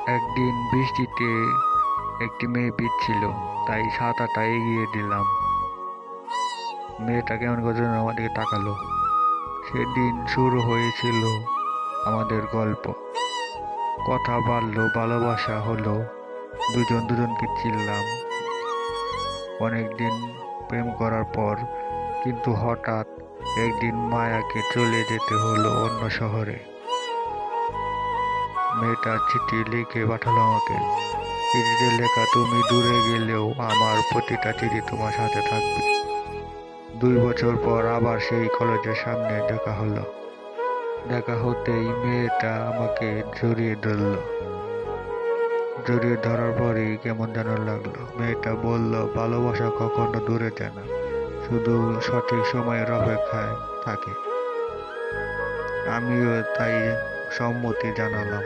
একদিন বৃষ্টিতে একটি মেয়ে ভিজছিল, তাই ছাতাটা এগিয়ে দিলাম। মেয়েটা কেমন করে যেন আমার দিকে তাকালো। সেদিন শুরু হয়েছিল আমাদের গল্প। কথা বাড়লো, ভালোবাসা হলো, দুজন দুজনকে চিনলাম। অনেকদিন প্রেম করার পর কিন্তু হঠাৎ একদিন মায়াকে চলে যেতে হলো অন্য শহরে। মেয়েটা চিঠি লিখে পাঠালো আমাকে। চিঠিতে লেখা, তুমি দূরে গেলেও আমার প্রতিটা চিঠি তোমার সাথে থাকবে। 2 বছর পর আবার সেই কলেজের সামনে দেখা হলো। দেখা হতেই মেয়েটা আমাকে জড়িয়ে ধরলো। জড়িয়ে ধরার পরেই কেমন যেন লাগলো। মেয়েটা বলল, ভালোবাসা কখনো দূরে যায় না, শুধু সঠিক সময়ের অপেক্ষায় থাকে। আমিও তাই সম্মতি জানালাম।